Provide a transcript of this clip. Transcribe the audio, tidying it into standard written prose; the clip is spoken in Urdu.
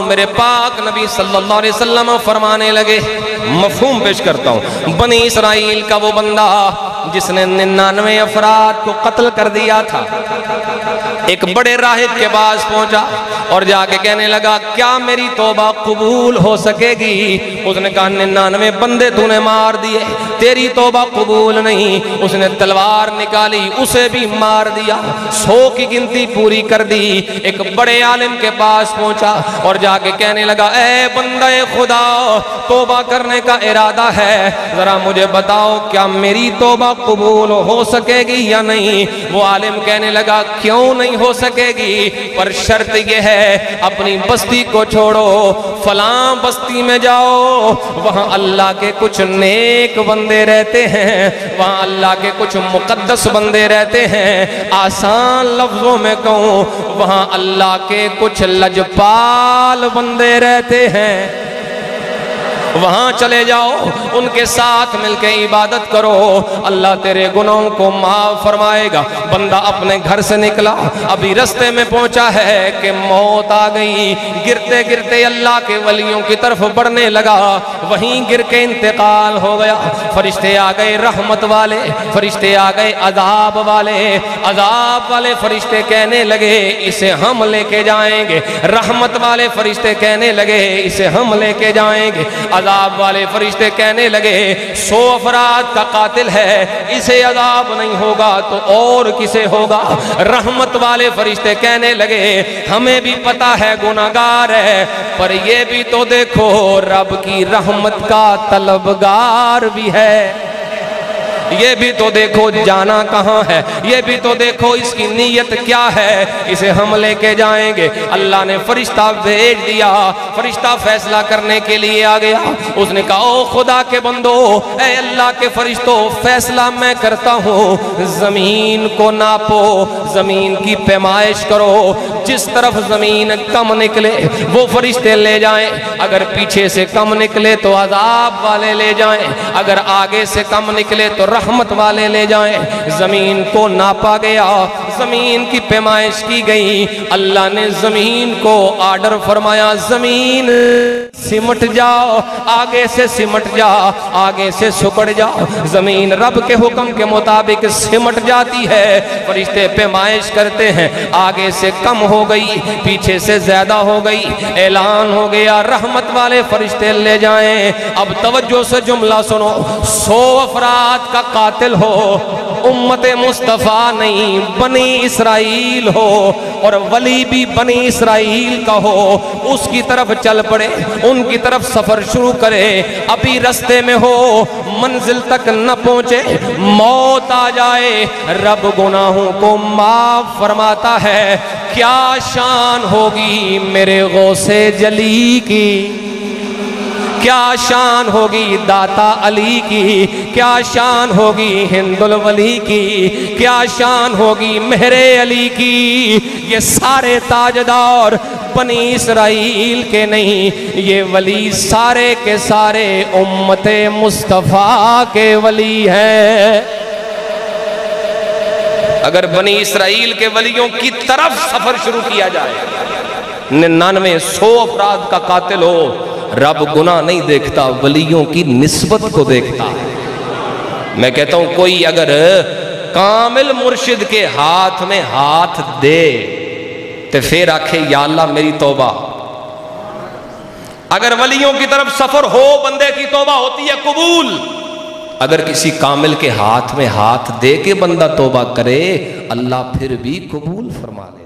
میرے پاک نبی صلی اللہ علیہ وسلم فرمانے لگے، مفہوم پیش کرتا ہوں، بنی اسرائیل کا وہ بندہ جس نے 99 افراد کو قتل کر دیا تھا، ایک بڑے راہب کے پاس پہنچا اور جا کے کہنے لگا کیا میری توبہ قبول ہو سکے گی؟ اس نے کہا 99 بندے تو نے مار دیے، تیری توبہ قبول نہیں۔ اس نے تلوار نکالی، اسے بھی مار دیا، 100 کی گنتی پوری کر دی۔ ایک بڑے عالم کے پاس پہنچا اور جا کے کہنے لگا اے بندہ خدا، توبہ کرنے کا ارادہ ہے، ذرا مجھے بتاؤ کیا میری توبہ قبول ہو سکے گی یا نہیں؟ وہ عالم کہنے لگا کیوں نہیں ہو سکے گی، پر شرط یہ ہے اپنی بستی کو چھوڑو، فلاں بستی میں جاؤ، وہاں اللہ کے کچھ نیک بندے رہتے ہیں، وہاں اللہ کے کچھ مقدس بندے رہتے ہیں، آسان لفظوں میں کہوں وہاں اللہ کے کچھ لجپال بندے رہتے ہیں، وہاں چلے جاؤ، ان کے ساتھ مل کے عبادت کرو، اللہ تیرے گناہوں کو معاف فرمائے گا۔ بندہ اپنے گھر سے نکلا، ابھی رستے میں پہنچا ہے کہ موت آ گئی، گرتے گرتے اللہ کے ولیوں کی طرف بڑھنے لگا، وہیں گر کے انتقال ہو گیا۔ فرشتے آ گئے رحمت والے، فرشتے آ گئے عذاب والے، عذاب والے فرشتے کہنے لگے اسے ہم لے کے جائیں گے، رحمت والے فرشتے کہنے لگے اسے ہم لے کے جائیں گے، عذاب والے فرشتے کہنے لگے 100 افراد کا قاتل ہے، اسے عذاب نہیں ہوگا تو اور کسے ہوگا؟ رحمت والے فرشتے کہنے لگے ہمیں بھی پتا ہے گناہگار ہے، پر یہ بھی تو دیکھو رب کی رحمت کا طلبگار بھی ہے، یہ بھی تو دیکھو جانا کہاں ہے، یہ بھی تو دیکھو اس کی نیت کیا ہے، اسے ہم لے کے جائیں گے۔ اللہ نے فرشتہ بھیج دیا، فرشتہ فیصلہ کرنے کے لیے آ گیا، اس نے کہا او خدا کے بندو، اے اللہ کے فرشتوں، فیصلہ میں کرتا ہوں، زمین کو ناپو، زمین کی پیمائش کرو، جس طرف زمین کم نکلے وہ فرشتے لے جائیں، اگر پیچھے سے کم نکلے تو عذاب والے لے جائیں، اگر آگے سے کم نکلے تو رحمت والے لے جائیں۔ زمین کو ناپا گیا، زمین کی پیمائش کی گئی، اللہ نے زمین کو آرڈر فرمایا زمین سمٹ جاؤ، آگے سے سمٹ جا، آگے سے سکڑ جاؤ، زمین رب کے حکم کے مطابق سمٹ جاتی ہے، فرشتے پیمائش کرتے ہیں، آگے سے کم ہو گئی، پیچھے سے زیادہ ہو گئی، اعلان ہو گیا رحمت والے فرشتے لے جائیں۔ اب توجہ سے جملہ سنو، 100 افراد کا قاتل ہو، امت مصطفیٰ نہیں بنی اسرائیل ہو، اور ولی بھی بنی اسرائیل کا ہو، اس کی طرف چل پڑے، ان کی طرف سفر شروع کرے، ابھی رستے میں ہو، منزل تک نہ پہنچے، موت آ جائے، رب گناہوں کو معاف فرماتا ہے، کیا شان ہوگی میرے غوث جلی کی، کیا شان ہوگی داتا علی کی، کیا شان ہوگی ہند الولی کی، کیا شان ہوگی مہر علی کی، یہ سارے تاجدار بنی اسرائیل کے نہیں، یہ ولی سارے کے سارے امت مصطفیٰ کے ولی ہیں۔ اگر بنی اسرائیل کے ولیوں کی طرف سفر شروع کیا جائے، 99 100 افراد کا قاتل ہو، رب گناہ نہیں دیکھتا، ولیوں کی نسبت کو دیکھتا ہے۔ میں کہتا ہوں کوئی اگر کامل مرشد کے ہاتھ میں ہاتھ دے تو پھر آکھے یا اللہ میری توبہ، اگر ولیوں کی طرف سفر ہو بندے کی توبہ ہوتی ہے قبول، اگر کسی کامل کے ہاتھ میں ہاتھ دے کے بندہ توبہ کرے اللہ پھر بھی قبول فرما لے۔